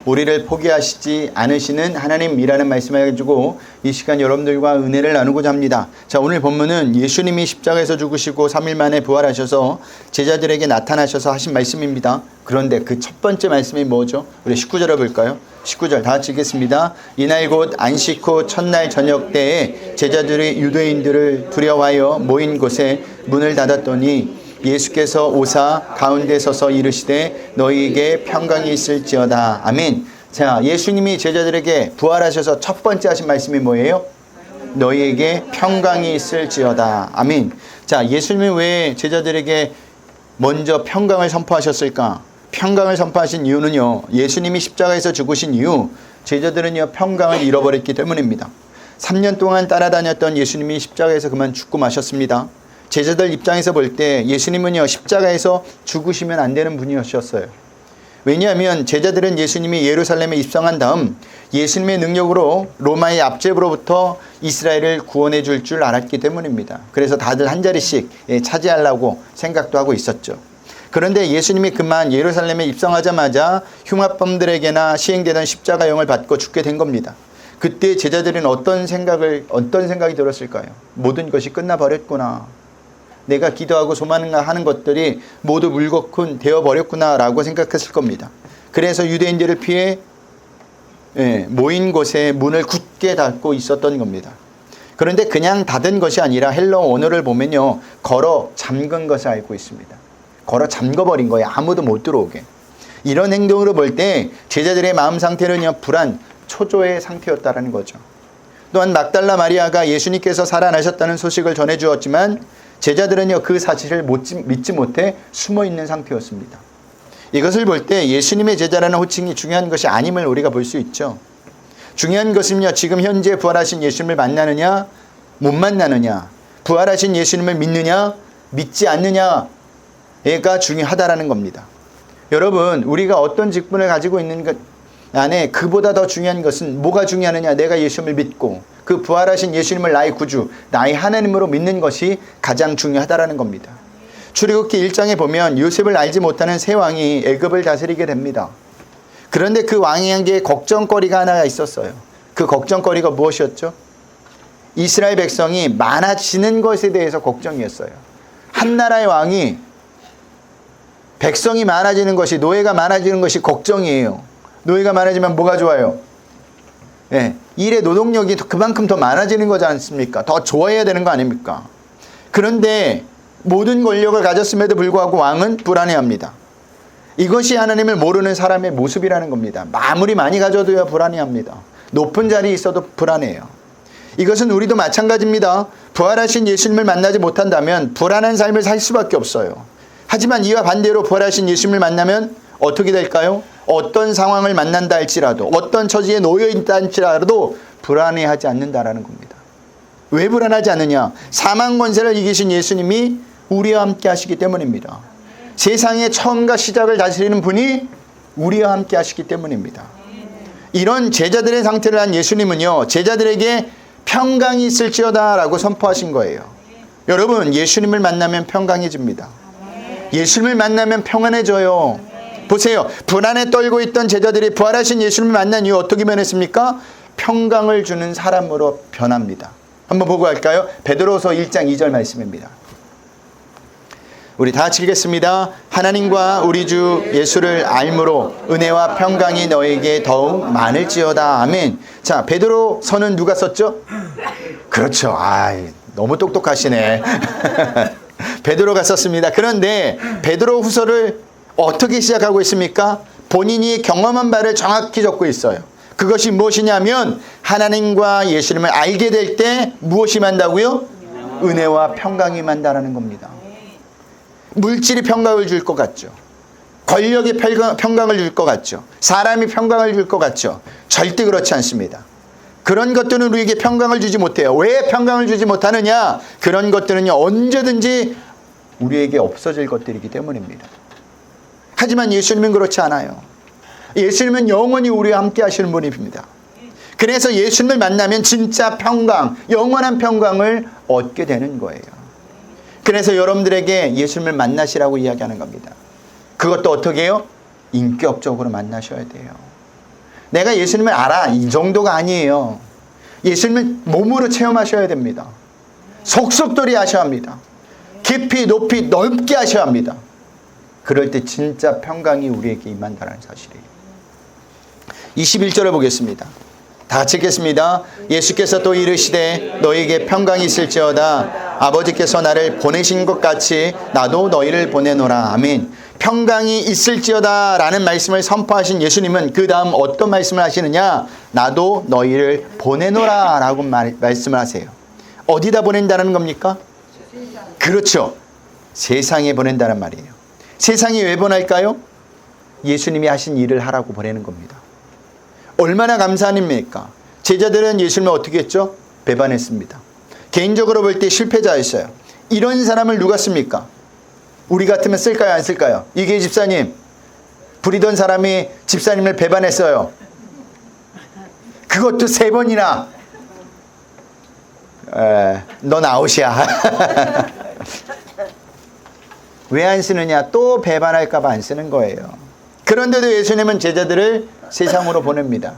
우리를 포기하시지 않으시는 하나님이라는 말씀을 가지고 이 시간 여러분들과 은혜를 나누고자 합니다. 자, 오늘 본문은 예수님이 십자가에서 죽으시고 3일 만에 부활하셔서 제자들에게 나타나셔서 하신 말씀입니다. 그런데 그 첫 번째 말씀이 뭐죠? 우리 19절을 볼까요? 19절 다 같이 읽겠습니다. 이날 곧 안식 후 첫날 저녁 때에 제자들이 유대인들을 두려워하여 모인 곳에 문을 닫았더니 예수께서 오사 가운데 서서 이르시되 너희에게 평강이 있을지어다. 아멘. 자, 예수님이 제자들에게 부활하셔서 첫 번째 하신 말씀이 뭐예요? 너희에게 평강이 있을지어다. 아멘. 자, 예수님이 왜 제자들에게 먼저 평강을 선포하셨을까? 평강을 선포하신 이유는요, 예수님이 십자가에서 죽으신 이후 제자들은요 평강을 잃어버렸기 때문입니다. 3년 동안 따라다녔던 예수님이 십자가에서 그만 죽고 마셨습니다. 제자들 입장에서 볼 때 예수님은요 십자가에서 죽으시면 안 되는 분이셨어요. 왜냐하면 제자들은 예수님이 예루살렘에 입성한 다음 예수님의 능력으로 로마의 압제로부터 이스라엘을 구원해 줄 줄 알았기 때문입니다. 그래서 다들 한 자리씩 차지하려고 생각도 하고 있었죠. 그런데 예수님이 그만 예루살렘에 입성하자마자 흉악범들에게나 시행되던 십자가형을 받고 죽게 된 겁니다. 그때 제자들은 어떤 생각이 들었을까요? 모든 것이 끝나버렸구나. 내가 기도하고 소망하는 것들이 모두 물거꾼 되어버렸구나 라고 생각했을 겁니다. 그래서 유대인들을 피해 모인 곳에 문을 굳게 닫고 있었던 겁니다. 그런데 그냥 닫은 것이 아니라 헬러 언어를 보면요 걸어 잠근 것을 알고 있습니다. 걸어 잠궈버린 거예요. 아무도 못 들어오게. 이런 행동으로 볼 때 제자들의 마음 상태는요 불안, 초조의 상태였다는 거죠. 또한 막달라 마리아가 예수님께서 살아나셨다는 소식을 전해주었지만 제자들은요 그 사실을 믿지 못해 숨어있는 상태였습니다. 이것을 볼 때 예수님의 제자라는 호칭이 중요한 것이 아님을 우리가 볼 수 있죠. 중요한 것은요 지금 현재 부활하신 예수님을 만나느냐 못 만나느냐, 부활하신 예수님을 믿느냐 믿지 않느냐가 중요하다라는 겁니다. 여러분, 우리가 어떤 직분을 가지고 있는 것 안에 그보다 더 중요한 것은 뭐가 중요하느냐, 내가 예수님을 믿고 그 부활하신 예수님을 나의 구주, 나의 하나님으로 믿는 것이 가장 중요하다라는 겁니다. 출애굽기 1장에 보면 요셉을 알지 못하는 새 왕이 애굽을 다스리게 됩니다. 그런데 그 왕에게 걱정거리가 하나 있었어요. 그 걱정거리가 무엇이었죠? 이스라엘 백성이 많아지는 것에 대해서 걱정이었어요. 한 나라의 왕이 백성이 많아지는 것이, 노예가 많아지는 것이 걱정이에요. 노예가 많아지면 뭐가 좋아요? 일의 노동력이 그만큼 더 많아지는 거지 않습니까? 더 좋아해야 되는 거 아닙니까? 그런데 모든 권력을 가졌음에도 불구하고 왕은 불안해합니다. 이것이 하나님을 모르는 사람의 모습이라는 겁니다. 아무리 많이 가져도야 불안해합니다. 높은 자리에 있어도 불안해요. 이것은 우리도 마찬가지입니다. 부활하신 예수님을 만나지 못한다면 불안한 삶을 살 수밖에 없어요. 하지만 이와 반대로 부활하신 예수님을 만나면 어떻게 될까요? 어떤 상황을 만난다 할지라도, 어떤 처지에 놓여 있다 할지라도 불안해하지 않는다라는 겁니다. 왜 불안하지 않느냐? 사망 권세를 이기신 예수님이 우리와 함께 하시기 때문입니다. 세상의 처음과 시작을 다스리는 분이 우리와 함께 하시기 때문입니다. 이런 제자들의 상태를 한 예수님은요 제자들에게 평강이 있을지어다 라고 선포하신 거예요. 여러분, 예수님을 만나면 평강해집니다. 예수님을 만나면 평안해져요. 보세요. 불안에 떨고 있던 제자들이 부활하신 예수님을 만난 이후 어떻게 변했습니까? 평강을 주는 사람으로 변합니다. 한번 보고 갈까요? 베드로서 1장 2절 말씀입니다. 우리 다 같이 읽겠습니다. 하나님과 우리 주 예수를 알므로 은혜와 평강이 너에게 더욱 많을지어다. 아멘. 자, 베드로서는 누가 썼죠? 그렇죠. 너무 똑똑하시네. 베드로가 썼습니다. 그런데 베드로 후서를 어떻게 시작하고 있습니까? 본인이 경험한 바를 정확히 적고 있어요. 그것이 무엇이냐면 하나님과 예수님을 알게 될 때 무엇이 만다고요? 은혜와 평강이 만다라는 겁니다. 물질이 평강을 줄 것 같죠. 권력이 평강을 줄 것 같죠. 사람이 평강을 줄 것 같죠. 절대 그렇지 않습니다. 그런 것들은 우리에게 평강을 주지 못해요. 왜 평강을 주지 못하느냐? 그런 것들은요 언제든지 우리에게 없어질 것들이기 때문입니다. 하지만 예수님은 그렇지 않아요. 예수님은 영원히 우리와 함께 하시는 분입니다. 그래서 예수님을 만나면 진짜 평강, 영원한 평강을 얻게 되는 거예요. 그래서 여러분들에게 예수님을 만나시라고 이야기하는 겁니다. 그것도 어떻게 해요? 인격적으로 만나셔야 돼요. 내가 예수님을 알아. 이 정도가 아니에요. 예수님을 몸으로 체험하셔야 됩니다. 속속들이 하셔야 합니다. 깊이 높이 넓게 하셔야 합니다. 그럴 때 진짜 평강이 우리에게 임한다는 사실이에요. 21절을 보겠습니다. 다 같이 읽겠습니다. 예수께서 또 이르시되 너희에게 평강이 있을지어다. 아버지께서 나를 보내신 것 같이 나도 너희를 보내노라. 아멘. 평강이 있을지어다 라는 말씀을 선포하신 예수님은 그 다음 어떤 말씀을 하시느냐? 나도 너희를 보내노라 라고 말씀을 하세요. 어디다 보낸다는 겁니까? 그렇죠. 세상에 보낸다는 말이에요. 세상에 왜 보낼까요? 예수님이 하신 일을 하라고 보내는 겁니다. 얼마나 감사한 일입니까? 제자들은 예수님을 어떻게 했죠? 배반했습니다. 개인적으로 볼 때 실패자였어요. 이런 사람을 누가 씁니까? 우리 같으면 쓸까요? 안 쓸까요? 이계 집사님, 부리던 사람이 집사님을 배반했어요. 그것도 3번이나. 넌 아웃이야. 왜 안 쓰느냐? 또 배반할까 봐 안 쓰는 거예요. 그런데도 예수님은 제자들을 세상으로 보냅니다.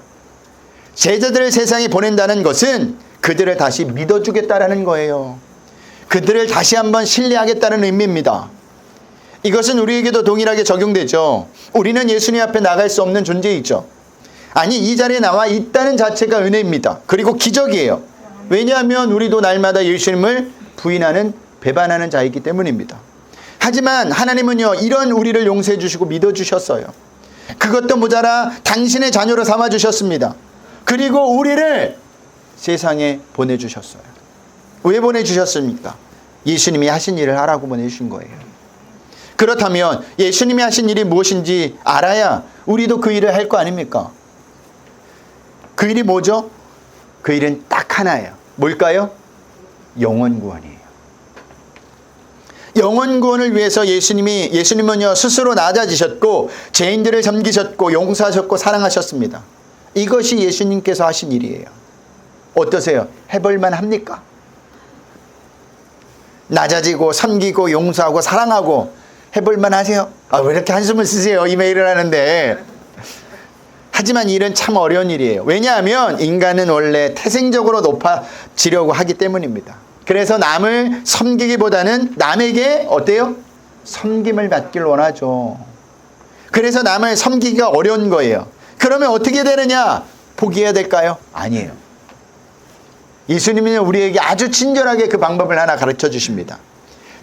제자들을 세상에 보낸다는 것은 그들을 다시 믿어주겠다라는 거예요. 그들을 다시 한번 신뢰하겠다는 의미입니다. 이것은 우리에게도 동일하게 적용되죠. 우리는 예수님 앞에 나갈 수 없는 존재이죠. 아니, 이 자리에 나와 있다는 자체가 은혜입니다. 그리고 기적이에요. 왜냐하면 우리도 날마다 예수님을 부인하는, 배반하는 자이기 때문입니다. 하지만 하나님은요, 이런 우리를 용서해 주시고 믿어 주셨어요. 그것도 모자라 당신의 자녀로 삼아 주셨습니다. 그리고 우리를 세상에 보내주셨어요. 왜 보내주셨습니까? 예수님이 하신 일을 하라고 보내주신 거예요. 그렇다면 예수님이 하신 일이 무엇인지 알아야 우리도 그 일을 할 거 아닙니까? 그 일이 뭐죠? 그 일은 딱 하나예요. 뭘까요? 영혼 구원이에요. 영혼 구원을 위해서 예수님은요, 스스로 낮아지셨고 죄인들을 섬기셨고 용서하셨고 사랑하셨습니다. 이것이 예수님께서 하신 일이에요. 어떠세요? 해볼만 합니까? 낮아지고 섬기고 용서하고 사랑하고 해볼만 하세요? 왜 이렇게 한숨을 쓰세요? 이메일을 하는데. 하지만 이 일은 참 어려운 일이에요. 왜냐하면 인간은 원래 태생적으로 높아지려고 하기 때문입니다. 그래서 남을 섬기기보다는 남에게 어때요? 섬김을 받길 원하죠. 그래서 남을 섬기기가 어려운 거예요. 그러면 어떻게 되느냐? 포기해야 될까요? 아니에요. 예수님은 우리에게 아주 친절하게 그 방법을 하나 가르쳐 주십니다.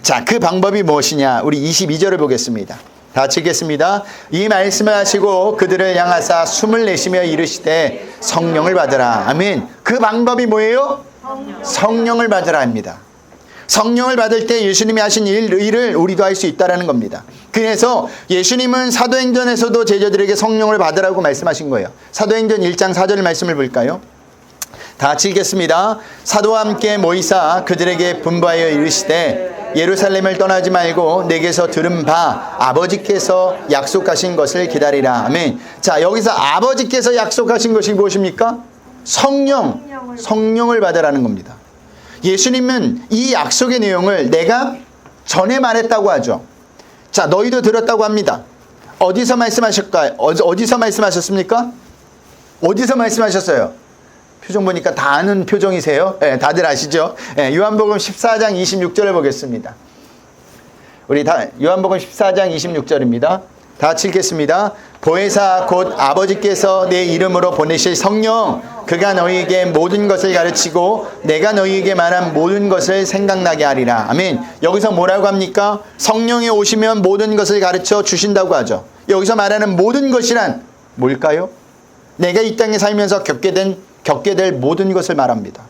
자, 그 방법이 무엇이냐? 우리 22절을 보겠습니다. 다 같이 읽겠습니다. 이 말씀을 하시고 그들을 향하사 숨을 내쉬며 이르시되 성령을 받으라. 아멘. 그 방법이 뭐예요? 성령을 받으라 합니다. 성령을 받을 때 예수님이 하신 일을 우리도 할 수 있다는 겁니다. 그래서 예수님은 사도행전에서도 제자들에게 성령을 받으라고 말씀하신 거예요. 사도행전 1장 4절 말씀을 볼까요? 다 같이 읽겠습니다. 사도와 함께 모이사 그들에게 분부하여 이르시되 예루살렘을 떠나지 말고 내게서 들은 바 아버지께서 약속하신 것을 기다리라. 아멘. 자, 여기서 아버지께서 약속하신 것이 무엇입니까? 성령을 받으라는 겁니다. 예수님은 이 약속의 내용을 내가 전에 말했다고 하죠. 자, 너희도 들었다고 합니다. 어디서 말씀하셨을까요? 어디서 말씀하셨습니까? 어디서 말씀하셨어요? 표정 보니까 다 아는 표정이세요. 네, 다들 아시죠? 네, 요한복음 14장 26절을 보겠습니다. 우리 요한복음 14장 26절입니다. 다 같이 읽겠습니다. 보혜사 곧 아버지께서 내 이름으로 보내실 성령, 그가 너희에게 모든 것을 가르치고 내가 너희에게 말한 모든 것을 생각나게 하리라. 아멘. 여기서 뭐라고 합니까? 성령이 오시면 모든 것을 가르쳐 주신다고 하죠. 여기서 말하는 모든 것이란 뭘까요? 내가 이 땅에 살면서 겪게 될 모든 것을 말합니다.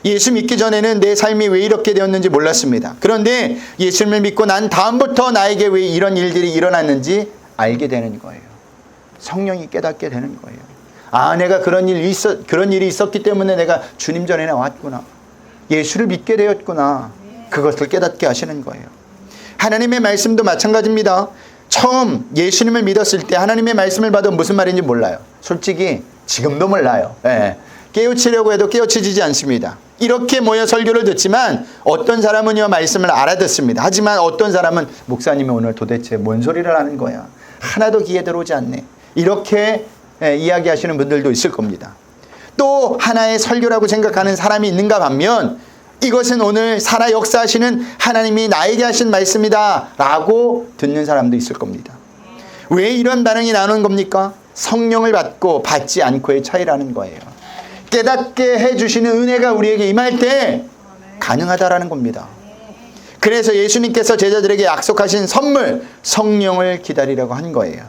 예수 믿기 전에는 내 삶이 왜 이렇게 되었는지 몰랐습니다. 그런데 예수님을 믿고 난 다음부터 나에게 왜 이런 일들이 일어났는지 알게 되는 거예요. 성령이 깨닫게 되는 거예요. 아, 내가 그런 일이 있었기 때문에 내가 주님 전에 나왔구나. 예수를 믿게 되었구나. 그것을 깨닫게 하시는 거예요. 하나님의 말씀도 마찬가지입니다. 처음 예수님을 믿었을 때 하나님의 말씀을 봐도 무슨 말인지 몰라요. 솔직히 지금도 몰라요. 예. 깨우치려고 해도 깨우쳐지지 않습니다. 이렇게 모여 설교를 듣지만 어떤 사람은요 말씀을 알아듣습니다. 하지만 어떤 사람은 목사님이 오늘 도대체 뭔 소리를 하는 거야. 하나도 귀에 들어오지 않네. 이렇게 이야기하시는 분들도 있을 겁니다. 또 하나의 설교라고 생각하는 사람이 있는가 반면 이것은 오늘 살아 역사하시는 하나님이 나에게 하신 말씀이다 라고 듣는 사람도 있을 겁니다. 왜 이런 반응이 나오는 겁니까? 성령을 받고 받지 않고의 차이라는 거예요. 깨닫게 해주시는 은혜가 우리에게 임할 때 가능하다라는 겁니다. 그래서 예수님께서 제자들에게 약속하신 선물 성령을 기다리라고 한 거예요.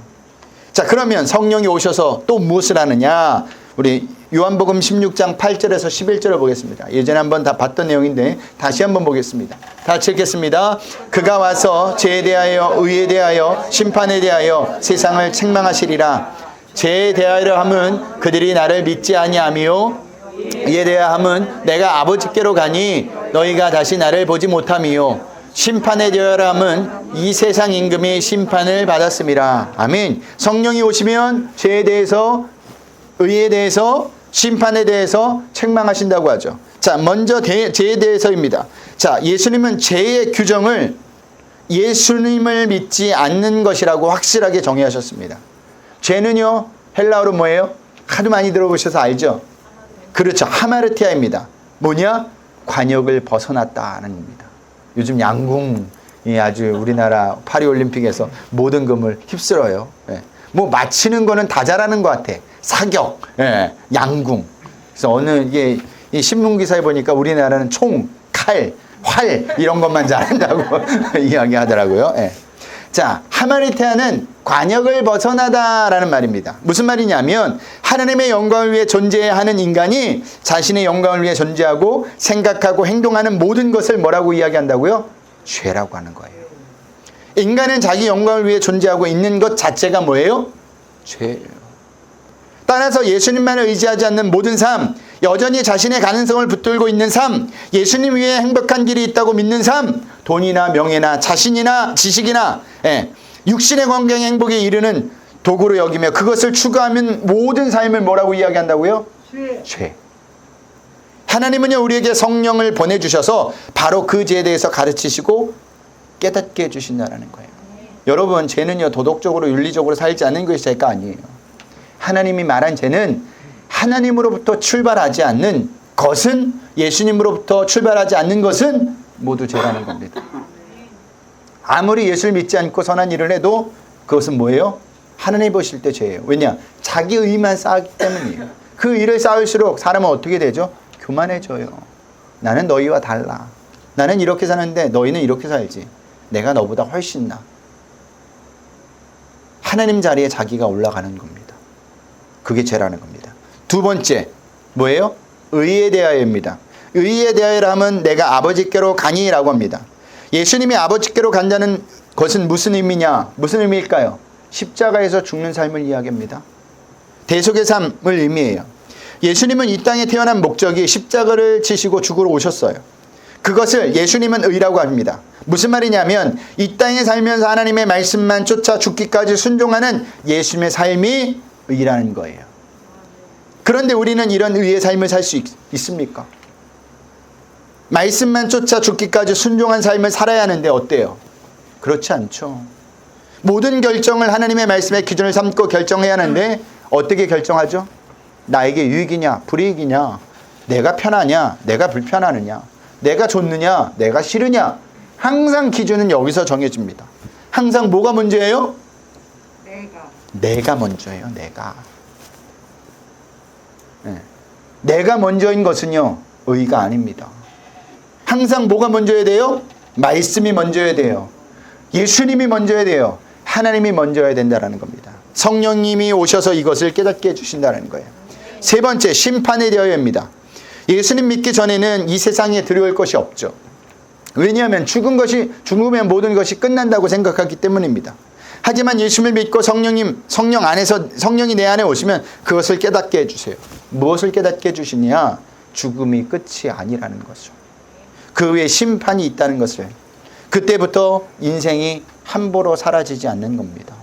자, 그러면 성령이 오셔서 또 무엇을 하느냐? 우리 요한복음 16장 8절에서 11절을 보겠습니다. 예전에 한번 다 봤던 내용인데 다시 한번 보겠습니다. 다 같이 읽겠습니다. 그가 와서 죄에 대하여 의에 대하여 심판에 대하여 세상을 책망하시리라. 죄에 대하여 함은 그들이 나를 믿지 아니하며 이에 대하여 함은 내가 아버지께로 가니 너희가 다시 나를 보지 못함이요 심판에 대하여 함은 이 세상 임금이 심판을 받았음이라. 아멘. 성령이 오시면 죄에 대해서 의에 대해서 심판에 대해서 책망하신다고 하죠. 자, 먼저 죄에 대해서입니다. 자, 예수님은 죄의 규정을 예수님을 믿지 않는 것이라고 확실하게 정의하셨습니다. 죄는요, 헬라어로 뭐예요? 하도 많이 들어보셔서 알죠? 그렇죠. 하마르티아입니다. 뭐냐? 관역을 벗어났다는 겁니다. 요즘 양궁이 아주 우리나라 파리올림픽에서 모든 금을 휩쓸어요. 예. 뭐 맞히는 거는 다 잘하는 것 같아. 사격, 예, 양궁. 그래서 어느 이게 이 신문 기사에 보니까 우리나라는 총, 칼, 활 이런 것만 잘한다고 이야기하더라고요. 예. 자, 하마르티아는 관역을 벗어나다라는 말입니다. 무슨 말이냐면 하나님의 영광을 위해 존재하는 인간이 자신의 영광을 위해 존재하고 생각하고 행동하는 모든 것을 뭐라고 이야기한다고요? 죄라고 하는 거예요. 인간은 자기 영광을 위해 존재하고 있는 것 자체가 뭐예요? 죄예요. 따라서 예수님만을 의지하지 않는 모든 삶, 여전히 자신의 가능성을 붙들고 있는 삶, 예수님 위에 행복한 길이 있다고 믿는 삶, 돈이나 명예나 자신이나 지식이나 육신의 건강 행복에 이르는 도구로 여기며 그것을 추구하면 모든 삶을 뭐라고 이야기한다고요? 죄. 하나님은요, 우리에게 성령을 보내주셔서 바로 그 죄에 대해서 가르치시고 깨닫게 해주신다는 거예요. 여러분, 죄는요, 도덕적으로 윤리적으로 살지 않는 것이 죄가 아니에요. 하나님이 말한 죄는 하나님으로부터 출발하지 않는 것은, 예수님으로부터 출발하지 않는 것은 모두 죄라는 겁니다. 아무리 예수를 믿지 않고 선한 일을 해도 그것은 뭐예요? 하나님 보실 때 죄예요. 왜냐? 자기 의만 쌓기 때문이에요. 그 일을 쌓을수록 사람은 어떻게 되죠? 교만해져요. 나는 너희와 달라. 나는 이렇게 사는데 너희는 이렇게 살지. 내가 너보다 훨씬 나. 하나님 자리에 자기가 올라가는 겁니다. 그게 죄라는 겁니다. 두 번째, 뭐예요? 의에 대하여입니다. 의에 대하여라면 내가 아버지께로 가니라고 합니다. 예수님이 아버지께로 간다는 것은 무슨 의미냐? 무슨 의미일까요? 십자가에서 죽는 삶을 이야기합니다. 대속의 삶을 의미해요. 예수님은 이 땅에 태어난 목적이 십자가를 지시고 죽으러 오셨어요. 그것을 예수님은 의라고 합니다. 무슨 말이냐면 이 땅에 살면서 하나님의 말씀만 쫓아 죽기까지 순종하는 예수님의 삶이 의라는 거예요. 그런데 우리는 이런 의의 삶을 살 수 있습니까? 말씀만 쫓아 죽기까지 순종한 삶을 살아야 하는데 어때요? 그렇지 않죠. 모든 결정을 하나님의 말씀의 기준을 삼고 결정해야 하는데 어떻게 결정하죠? 나에게 유익이냐 불이익이냐, 내가 편하냐 내가 불편하느냐, 내가 좋느냐 내가 싫으냐. 항상 기준은 여기서 정해집니다. 항상 뭐가 문제예요? 내가 먼저예요. 내가 먼저인 것은요, 의가 아닙니다. 항상 뭐가 먼저야 돼요? 말씀이 먼저야 돼요. 예수님이 먼저야 돼요. 하나님이 먼저야 된다는 겁니다. 성령님이 오셔서 이것을 깨닫게 해주신다는 거예요. 세 번째, 심판에 대하여입니다. 예수님 믿기 전에는 이 세상에 들어올 것이 없죠. 왜냐하면 죽으면 모든 것이 끝난다고 생각하기 때문입니다. 하지만 예수님을 믿고 성령 안에서 성령이 내 안에 오시면 그것을 깨닫게 해주세요. 무엇을 깨닫게 해주시냐? 죽음이 끝이 아니라는 것을. 그 외에 심판이 있다는 것을. 그때부터 인생이 함부로 사라지지 않는 겁니다.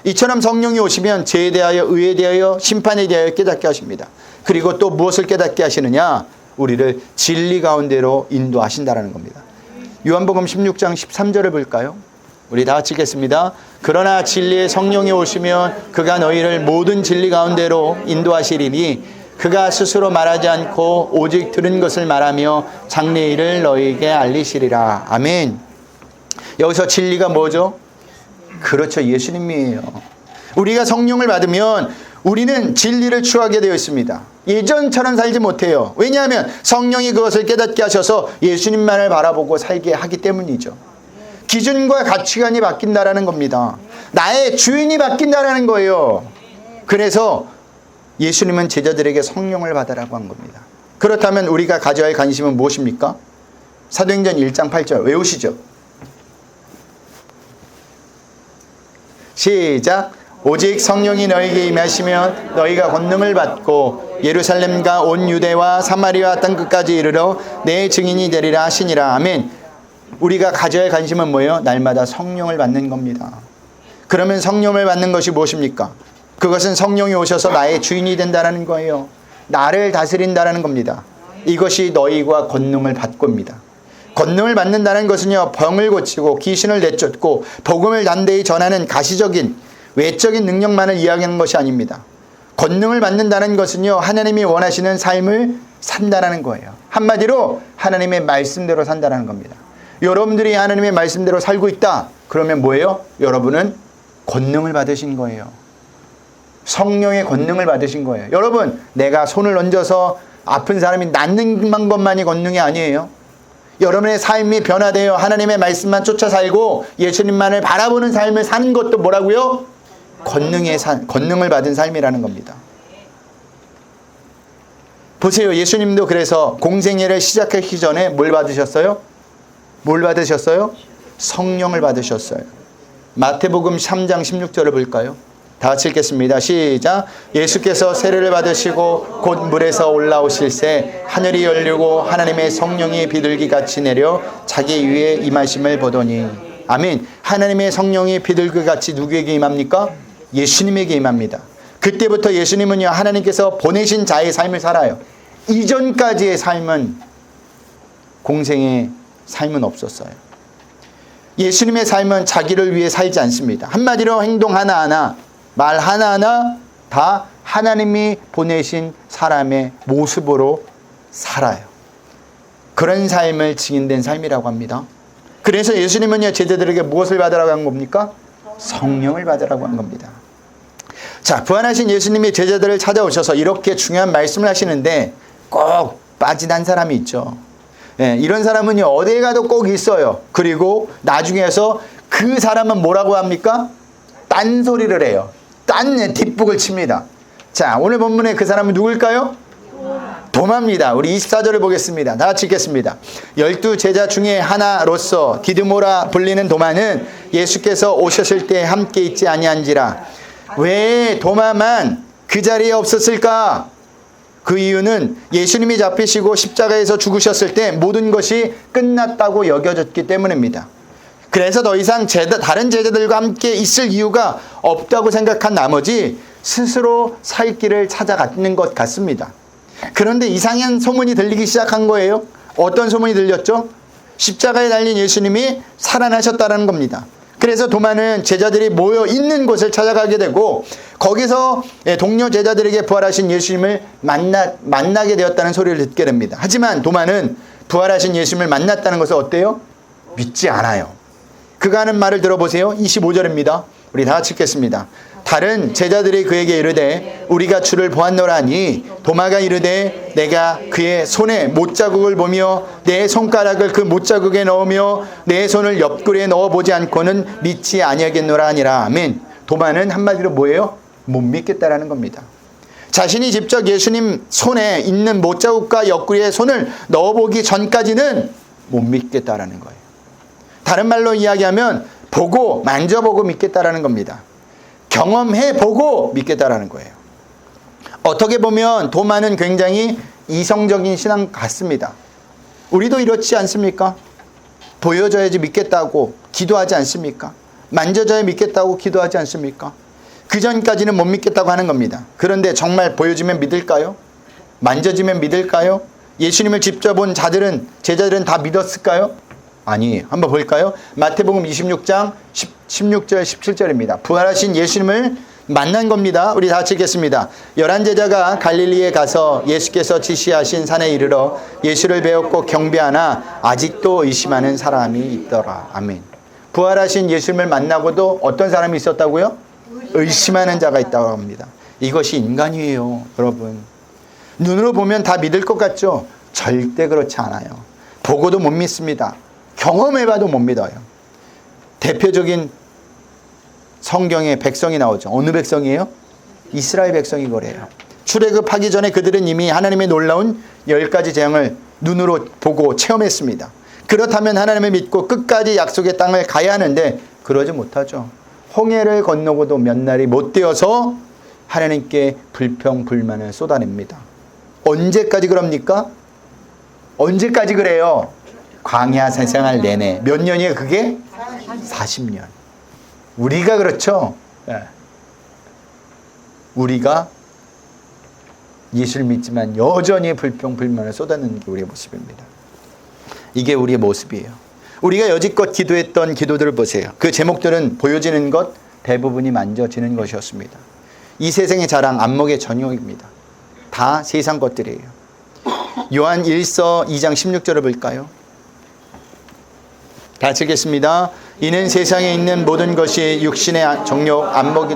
이처럼 성령이 오시면 죄에 대하여, 의에 대하여, 심판에 대하여 깨닫게 하십니다. 그리고 또 무엇을 깨닫게 하시느냐? 우리를 진리 가운데로 인도하신다는 겁니다. 요한복음 16장 13절을 볼까요? 우리 다 같이 읽겠습니다. 그러나 진리의 성령이 오시면 그가 너희를 모든 진리 가운데로 인도하시리니 그가 스스로 말하지 않고 오직 들은 것을 말하며 장래일을 너희에게 알리시리라. 아멘. 여기서 진리가 뭐죠? 그렇죠. 예수님이에요. 우리가 성령을 받으면 우리는 진리를 추구하게 되어 있습니다. 예전처럼 살지 못해요. 왜냐하면 성령이 그것을 깨닫게 하셔서 예수님만을 바라보고 살게 하기 때문이죠. 기준과 가치관이 바뀐다라는 겁니다. 나의 주인이 바뀐다라는 거예요. 그래서 예수님은 제자들에게 성령을 받으라고 한 겁니다. 그렇다면 우리가 가져야 할 관심은 무엇입니까? 사도행전 1장 8절 외우시죠. 시작. 오직 성령이 너희에게 임하시면 너희가 권능을 받고 예루살렘과 온 유대와 사마리아 땅끝까지 이르러 내 증인이 되리라 하시니라. 아멘. 우리가 가져야 할 관심은 뭐예요? 날마다 성령을 받는 겁니다. 그러면 성령을 받는 것이 무엇입니까? 그것은 성령이 오셔서 나의 주인이 된다는 거예요. 나를 다스린다는 겁니다. 이것이 너희가 권능을 받고입니다. 권능을 받는다는 것은요, 병을 고치고 귀신을 내쫓고 복음을 담대히 전하는 가시적인 외적인 능력만을 이야기하는 것이 아닙니다. 권능을 받는다는 것은요, 하나님이 원하시는 삶을 산다는 거예요. 한마디로 하나님의 말씀대로 산다는 겁니다. 여러분들이 하나님의 말씀대로 살고 있다. 그러면 뭐예요? 여러분은 권능을 받으신 거예요. 성령의 권능을 받으신 거예요. 여러분, 내가 손을 얹어서 아픈 사람이 낫는 것만이 권능이 아니에요. 여러분의 삶이 변화되어 하나님의 말씀만 쫓아 살고 예수님만을 바라보는 삶을 사는 것도 뭐라고요? 권능을 받은 삶이라는 겁니다. 보세요. 예수님도 그래서 공생애를 시작하기 전에 뭘 받으셨어요? 뭘 받으셨어요? 성령을 받으셨어요. 마태복음 3장 16절을 볼까요? 다 같이 읽겠습니다. 시작. 예수께서 세례를 받으시고 곧 물에서 올라오실새 하늘이 열리고 하나님의 성령이 비둘기같이 내려 자기 위에 임하심을 보더니. 아멘. 하나님의 성령이 비둘기같이 누구에게 임합니까? 예수님에게 임합니다. 그때부터 예수님은요, 하나님께서 보내신 자의 삶을 살아요. 이전까지의 삶은, 공생의 삶은 없었어요. 예수님의 삶은 자기를 위해 살지 않습니다. 한마디로 행동 하나하나, 말 하나하나 다 하나님이 보내신 사람의 모습으로 살아요. 그런 삶을 증인된 삶이라고 합니다. 그래서 예수님은요, 제자들에게 무엇을 받으라고 한 겁니까? 성령을 받으라고 한 겁니다. 자, 부활하신 예수님이 제자들을 찾아오셔서 이렇게 중요한 말씀을 하시는데 꼭 빠지는 사람이 있죠. 예, 이런 사람은요, 어디에 가도 꼭 있어요. 그리고 나중에서 그 사람은 뭐라고 합니까? 딴소리를 해요. 딴 뒷북을 칩니다. 자, 오늘 본문에 그 사람은 누굴까요? 도마입니다. 우리 24절을 보겠습니다. 다 같이 읽겠습니다. 12 제자 중에 하나로서 디드모라 불리는 도마는 예수께서 오셨을 때 함께 있지 아니한지라. 왜 도마만 그 자리에 없었을까? 그 이유는 예수님이 잡히시고 십자가에서 죽으셨을 때 모든 것이 끝났다고 여겨졌기 때문입니다. 그래서 더 이상 다른 제자들과 함께 있을 이유가 없다고 생각한 나머지 스스로 살 길을 찾아가는 것 같습니다. 그런데 이상한 소문이 들리기 시작한 거예요. 어떤 소문이 들렸죠? 십자가에 달린 예수님이 살아나셨다는 겁니다. 그래서 도마는 제자들이 모여 있는 곳을 찾아가게 되고 거기서 동료 제자들에게 부활하신 예수님을 만나게 되었다는 소리를 듣게 됩니다. 하지만 도마는 부활하신 예수님을 만났다는 것을 어때요? 믿지 않아요. 그가 하는 말을 들어보세요. 25절입니다. 우리 다 같이 읽겠습니다. 다른 제자들이 그에게 이르되 우리가 주를 보았노라 하니 도마가 이르되 내가 그의 손에 못자국을 보며 내 손가락을 그 못자국에 넣으며 내 손을 옆구리에 넣어보지 않고는 믿지 아니하겠노라 하니라. 아멘. 도마는 한마디로 뭐예요? 못 믿겠다라는 겁니다. 자신이 직접 예수님 손에 있는 못자국과 옆구리에 손을 넣어보기 전까지는 못 믿겠다라는 거예요. 다른 말로 이야기하면 보고 만져보고 믿겠다라는 겁니다. 경험해보고 믿겠다라는 거예요. 어떻게 보면 도마는 굉장히 이성적인 신앙 같습니다. 우리도 이렇지 않습니까? 보여줘야지 믿겠다고 기도하지 않습니까? 만져줘야 믿겠다고 기도하지 않습니까? 그 전까지는 못 믿겠다고 하는 겁니다. 그런데 정말 보여주면 믿을까요? 만져지면 믿을까요? 예수님을 직접 본 제자들은 다 믿었을까요? 아니에요. 한번 볼까요? 마태복음 26장 16절 17절입니다. 부활하신 예수님을 만난 겁니다. 우리 다 같이 읽겠습니다. 11제자가 갈릴리에 가서 예수께서 지시하신 산에 이르러 예수를 배웠고 경배하나 아직도 의심하는 사람이 있더라. 아멘. 부활하신 예수님을 만나고도 어떤 사람이 있었다고요? 의심하는 자가 있다고 합니다. 이것이 인간이에요, 여러분. 눈으로 보면 다 믿을 것 같죠? 절대 그렇지 않아요. 보고도 못 믿습니다. 경험해봐도 못 믿어요. 대표적인 성경에 백성이 나오죠. 어느 백성이에요? 이스라엘 백성이 그래요. 출애굽하기 전에 그들은 이미 하나님의 놀라운 10가지 재앙을 눈으로 보고 체험했습니다. 그렇다면 하나님을 믿고 끝까지 약속의 땅을 가야 하는데 그러지 못하죠. 홍해를 건너고도 몇 날이 못 되어서 하나님께 불평불만을 쏟아냅니다. 언제까지 그럽니까? 언제까지 그래요? 광야 생활 내내. 몇 년이에요 그게? 40년. 우리가 그렇죠. 우리가 예수를 믿지만 여전히 불평불만을 쏟아내는 게 우리의 모습입니다. 이게 우리의 모습이에요. 우리가 여지껏 기도했던 기도들을 보세요. 그 제목들은 보여지는 것 대부분이 만져지는 것이었습니다. 이 세상의 자랑, 안목의 전용입니다. 다 세상 것들이에요. 요한 1서 2장 16절을 볼까요? 다 같이 읽겠습니다. 이는 세상에 있는 모든 것이 육신의 정욕, 안목이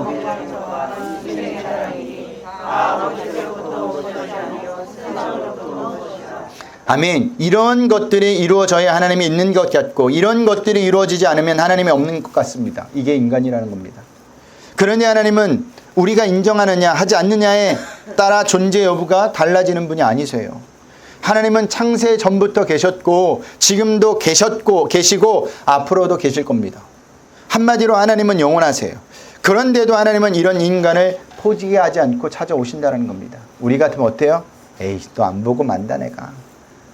아멘. 이런 것들이 이루어져야 하나님이 있는 것 같고 이런 것들이 이루어지지 않으면 하나님이 없는 것 같습니다. 이게 인간이라는 겁니다. 그러니 하나님은 우리가 인정하느냐 하지 않느냐에 따라 존재 여부가 달라지는 분이 아니세요. 하나님은 창세 전부터 계셨고 지금도 계시고 앞으로도 계실 겁니다. 한마디로 하나님은 영원하세요. 그런데도 하나님은 이런 인간을 포기하지 않고 찾아오신다는 겁니다. 우리 같으면 어때요? 에이 또 안 보고 만다 내가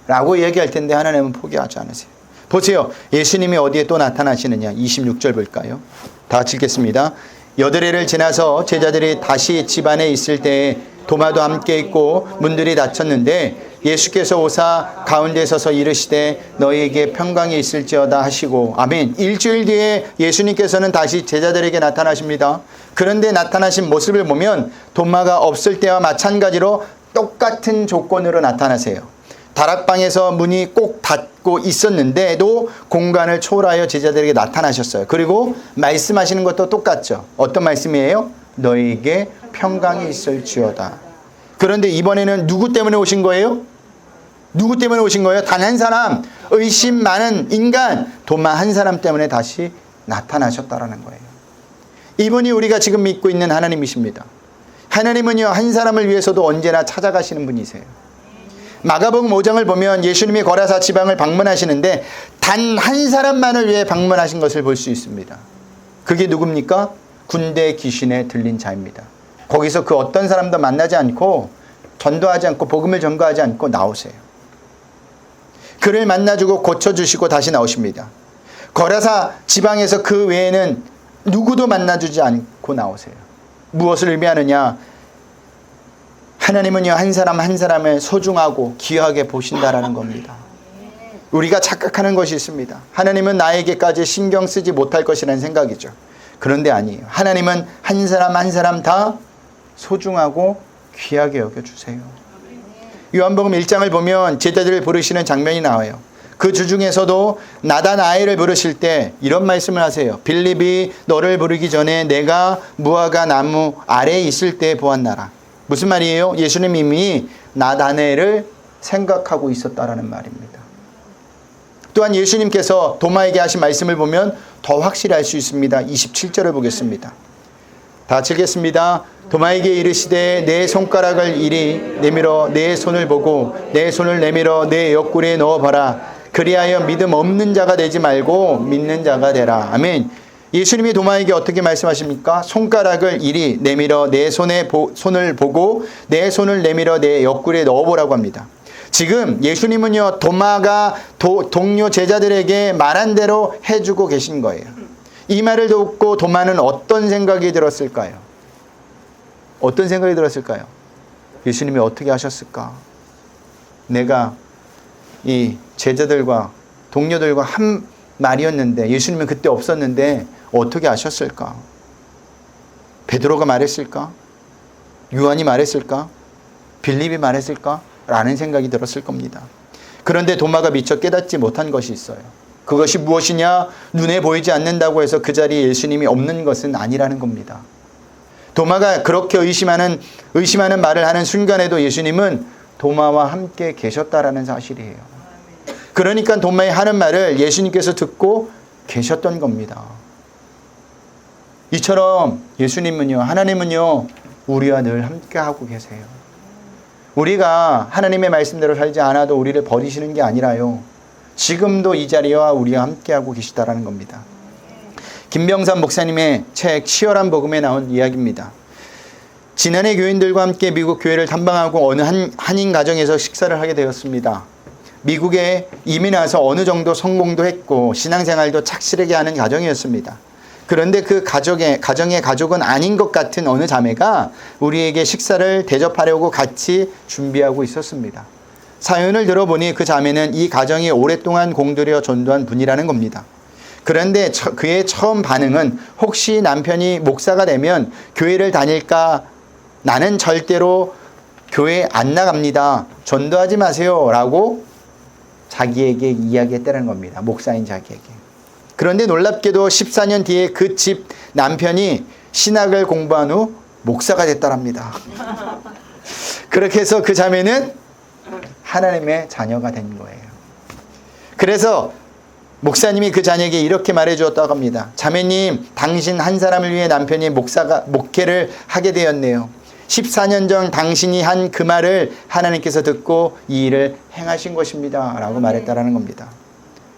라고 얘기할 텐데 하나님은 포기하지 않으세요. 보세요. 예수님이 어디에 또 나타나시느냐. 26절 볼까요? 다 같이 읽겠습니다. 여드레를 지나서 제자들이 다시 집 안에 있을 때에 도마도 함께 있고 문들이 닫혔는데 예수께서 오사 가운데 서서 이르시되 너희에게 평강이 있을지어다 하시고 아멘. 일주일 뒤에 예수님께서는 다시 제자들에게 나타나십니다. 그런데 나타나신 모습을 보면 도마가 없을 때와 마찬가지로 똑같은 조건으로 나타나세요. 다락방에서 문이 꼭 닫고 있었는데도 공간을 초월하여 제자들에게 나타나셨어요. 그리고 말씀하시는 것도 똑같죠. 어떤 말씀이에요? 너희에게 평강이 있을지어다. 그런데 이번에는 누구 때문에 오신 거예요? 누구 때문에 오신 거예요? 단 한 사람, 의심 많은 인간, 도마 한 사람 때문에 다시 나타나셨다라는 거예요. 이분이 우리가 지금 믿고 있는 하나님이십니다. 하나님은요, 한 사람을 위해서도 언제나 찾아가시는 분이세요. 마가복음 5장을 보면 예수님이 거라사 지방을 방문하시는데 단 한 사람만을 위해 방문하신 것을 볼 수 있습니다. 그게 누굽니까? 군대 귀신에 들린 자입니다. 거기서 그 어떤 사람도 만나지 않고 전도하지 않고 복음을 전가하지 않고 나오세요. 그를 만나주고 고쳐주시고 다시 나오십니다. 거라사 지방에서 그 외에는 누구도 만나주지 않고 나오세요. 무엇을 의미하느냐? 하나님은요, 한 사람 한 사람을 소중하고 귀하게 보신다라는 겁니다. 우리가 착각하는 것이 있습니다. 하나님은 나에게까지 신경 쓰지 못할 것이라는 생각이죠. 그런데 아니에요. 하나님은 한 사람 한 사람 다 소중하고 귀하게 여겨주세요. 요한복음 1장을 보면 제자들을 부르시는 장면이 나와요. 그 주중에서도 나다나엘을 부르실 때 이런 말씀을 하세요. 빌립이 너를 부르기 전에 내가 무화과 나무 아래에 있을 때 보았나라. 무슨 말이에요? 예수님 이미 나다나엘을 생각하고 있었다라는 말입니다. 또한 예수님께서 도마에게 하신 말씀을 보면 더 확실히 알 수 있습니다. 27절을 보겠습니다. 다 읽겠습니다. 도마에게 이르시되 내 손가락을 이리 내밀어 내 손을 보고 내 손을 내밀어 내 옆구리에 넣어봐라. 그리하여 믿음 없는 자가 되지 말고 믿는 자가 되라. 아멘. 예수님이 도마에게 어떻게 말씀하십니까? 손가락을 이리 내밀어 내 손을 보고 내 손을 내밀어 내 옆구리에 넣어보라고 합니다. 지금 예수님은요, 도마가 동료 제자들에게 말한 대로 해주고 계신 거예요. 이 말을 듣고 도마는 어떤 생각이 들었을까요? 어떤 생각이 들었을까요? 예수님이 어떻게 하셨을까? 내가 이 제자들과 동료들과 한 말이었는데 예수님은 그때 없었는데 어떻게 아셨을까? 베드로가 말했을까? 요한이 말했을까? 빌립이 말했을까? 라는 생각이 들었을 겁니다. 그런데 도마가 미처 깨닫지 못한 것이 있어요. 그것이 무엇이냐? 눈에 보이지 않는다고 해서 그 자리에 예수님이 없는 것은 아니라는 겁니다. 도마가 그렇게 의심하는 말을 하는 순간에도 예수님은 도마와 함께 계셨다라는 사실이에요. 그러니까 도마의 하는 말을 예수님께서 듣고 계셨던 겁니다. 이처럼 예수님은요, 하나님은요, 우리와 늘 함께하고 계세요. 우리가 하나님의 말씀대로 살지 않아도 우리를 버리시는 게 아니라요, 지금도 이 자리와 우리와 함께하고 계시다라는 겁니다. 김병삼 목사님의 책 치열한 복음에 나온 이야기입니다. 지난해 교인들과 함께 미국 교회를 탐방하고 어느 한인 가정에서 식사를 하게 되었습니다. 미국에 이민 와서 어느 정도 성공도 했고 신앙생활도 착실하게 하는 가정이었습니다. 그런데 그 가정의 가족은 아닌 것 같은 어느 자매가 우리에게 식사를 대접하려고 같이 준비하고 있었습니다. 사연을 들어보니 그 자매는 이 가정이 오랫동안 공들여 전도한 분이라는 겁니다. 그런데 그의 처음 반응은 혹시 남편이 목사가 되면 교회를 다닐까? 나는 절대로 교회 안 나갑니다. 전도하지 마세요. 라고 자기에게 이야기했다는 겁니다. 목사인 자기에게. 그런데 놀랍게도 14년 뒤에 그 집 남편이 신학을 공부한 후 목사가 됐다랍니다. 그렇게 해서 그 자매는 하나님의 자녀가 된 거예요. 그래서 목사님이 그 자녀에게 이렇게 말해 주었다고 합니다. 자매님, 당신 한 사람을 위해 남편이 목회를 하게 되었네요. 14년 전 당신이 한 그 말을 하나님께서 듣고 이 일을 행하신 것입니다. 라고 말했다라는 겁니다.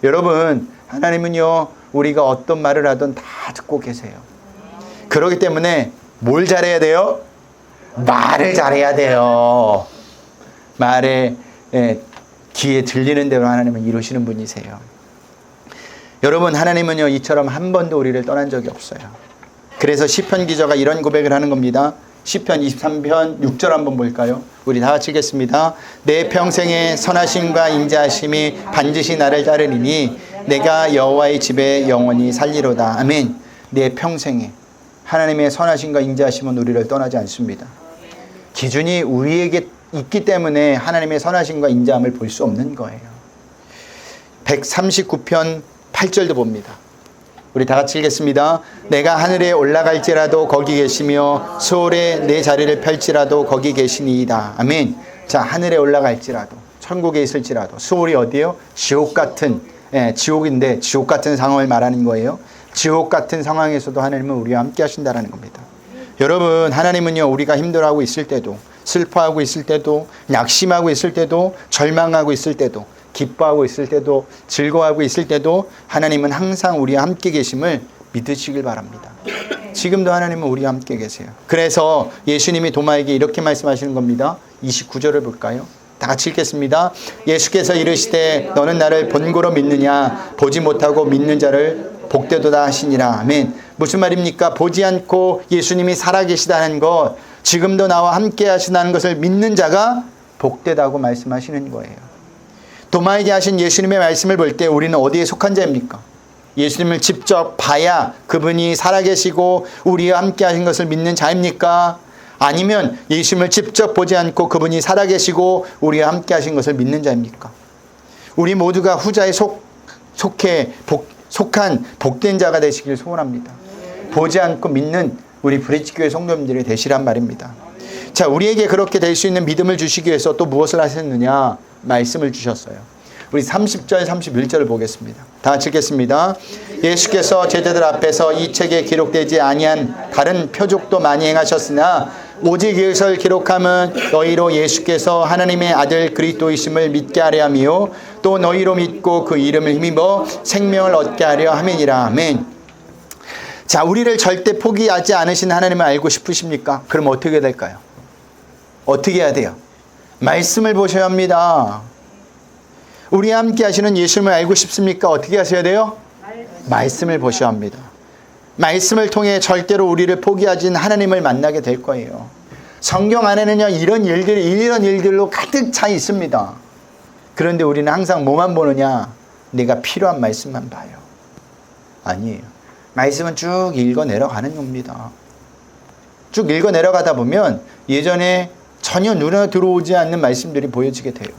여러분, 하나님은요, 우리가 어떤 말을 하든 다 듣고 계세요. 그렇기 때문에 뭘 잘해야 돼요? 말을 잘해야 돼요. 말에 귀에 들리는 대로 하나님은 이루시는 분이세요. 여러분, 하나님은요, 이처럼 한 번도 우리를 떠난 적이 없어요. 그래서 시편 기자가 이런 고백을 하는 겁니다. 시편 23편 6절 한번 볼까요? 우리 다 같이 읽겠습니다. 내 평생의 선하심과 인자하심이 반드시 나를 따르리니 내가 여호와의 집에 영원히 살리로다. 아멘. 내 평생에 하나님의 선하심과 인자하심은 우리를 떠나지 않습니다. 기준이 우리에게 있기 때문에 하나님의 선하심과 인자함을 볼 수 없는 거예요. 139편 8절도 봅니다. 우리 다 같이 읽겠습니다. 내가 하늘에 올라갈지라도 거기 계시며 수월에 내 자리를 펼지라도 거기 계시니이다. 아멘. 자, 하늘에 올라갈지라도, 천국에 있을지라도, 수월이 어디예요? 지옥 같은, 지옥인데 지옥 같은 상황을 말하는 거예요. 지옥 같은 상황에서도 하나님은 우리와 함께 하신다는 겁니다. 여러분, 하나님은요, 우리가 힘들어하고 있을 때도, 슬퍼하고 있을 때도, 낙심하고 있을 때도, 절망하고 있을 때도, 기뻐하고 있을 때도, 즐거워하고 있을 때도 하나님은 항상 우리와 함께 계심을 믿으시길 바랍니다. 지금도 하나님은 우리와 함께 계세요. 그래서 예수님이 도마에게 이렇게 말씀하시는 겁니다. 29절을 볼까요? 다 같이 읽겠습니다. 예수께서 이르시되 너는 나를 본고로 믿느냐? 보지 못하고 믿는 자를 복되도다 하시니라. 아멘. 무슨 말입니까? 보지 않고 예수님이 살아계시다는 것, 지금도 나와 함께 하신다는 것을 믿는 자가 복되다고 말씀하시는 거예요. 도마에게 하신 예수님의 말씀을 볼 때 우리는 어디에 속한 자입니까? 예수님을 직접 봐야 그분이 살아계시고 우리와 함께 하신 것을 믿는 자입니까? 아니면 예수님을 직접 보지 않고 그분이 살아계시고 우리와 함께 하신 것을 믿는 자입니까? 우리 모두가 후자에 속한 복된 자가 되시길 소원합니다. 보지 않고 믿는 우리 브릿지교회 성도님들이 되시란 말입니다. 자, 우리에게 그렇게 될 수 있는 믿음을 주시기 위해서 또 무엇을 하셨느냐? 말씀을 주셨어요. 우리 30절 31절을 보겠습니다. 다 같이 읽겠습니다. 예수께서 제자들 앞에서 이 책에 기록되지 아니한 다른 표적도 많이 행하셨으나 오직 이것을 기록함은 너희로 예수께서 하나님의 아들 그리스도이심을 믿게 하려 함이요 또 너희로 믿고 그 이름을 힘입어 생명을 얻게 하려 함이니라. 아멘. 자, 우리를 절대 포기하지 않으신 하나님을 알고 싶으십니까? 그럼 어떻게 될까요? 어떻게 해야 돼요? 말씀을 보셔야 합니다. 우리와 함께 하시는 예수님을 알고 싶습니까? 어떻게 하셔야 돼요? 말씀을 보셔야 합니다. 말씀을 통해 절대로 우리를 포기하진 하나님을 만나게 될 거예요. 성경 안에는요, 이런 일들로 가득 차 있습니다. 그런데 우리는 항상 뭐만 보느냐? 내가 필요한 말씀만 봐요. 아니에요. 말씀은 쭉 읽어 내려가는 겁니다. 쭉 읽어 내려가다 보면 예전에 전혀 눈에 들어오지 않는 말씀들이 보여지게 돼요.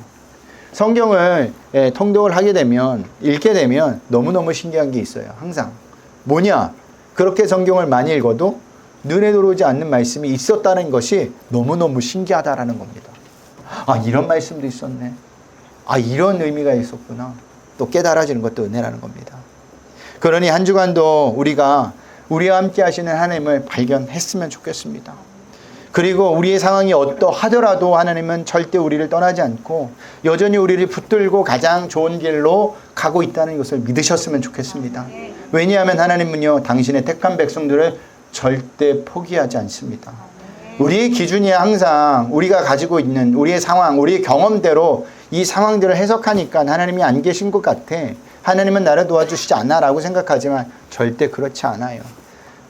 성경을 통독을 하게 되면, 읽게 되면 너무너무 신기한 게 있어요. 항상. 뭐냐? 그렇게 성경을 많이 읽어도 눈에 들어오지 않는 말씀이 있었다는 것이 너무너무 신기하다라는 겁니다. 아, 이런 말씀도 있었네. 아, 이런 의미가 있었구나. 또 깨달아지는 것도 은혜라는 겁니다. 그러니 한 주간도 우리가 우리와 함께 하시는 하나님을 발견했으면 좋겠습니다. 그리고 우리의 상황이 어떠하더라도 하나님은 절대 우리를 떠나지 않고 여전히 우리를 붙들고 가장 좋은 길로 가고 있다는 것을 믿으셨으면 좋겠습니다. 왜냐하면 하나님은요, 당신의 택한 백성들을 절대 포기하지 않습니다. 우리의 기준이 항상 우리가 가지고 있는 우리의 상황, 우리의 경험대로 이 상황들을 해석하니까 하나님이 안 계신 것 같아. 하나님은 나를 도와주시지 않아 라고 생각하지만 절대 그렇지 않아요.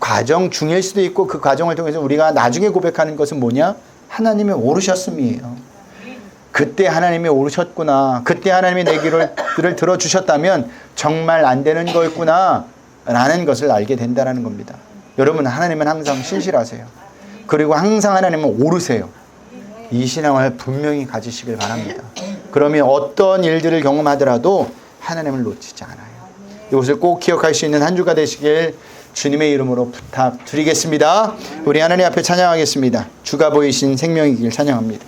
과정 중일 수도 있고 그 과정을 통해서 우리가 나중에 고백하는 것은 뭐냐? 하나님의 오르셨음이에요. 그때 하나님이 오르셨구나. 그때 하나님이 내 길을 들어주셨다면 정말 안 되는 거였구나 라는 것을 알게 된다는 겁니다. 여러분, 하나님은 항상 신실하세요. 그리고 항상 하나님은 오르세요. 이 신앙을 분명히 가지시길 바랍니다. 그러면 어떤 일들을 경험하더라도 하나님을 놓치지 않아요. 이것을 꼭 기억할 수 있는 한 주가 되시길 주님의 이름으로 부탁드리겠습니다. 우리 하나님 앞에 찬양하겠습니다. 주가 보이신 생명의 길 찬양합니다.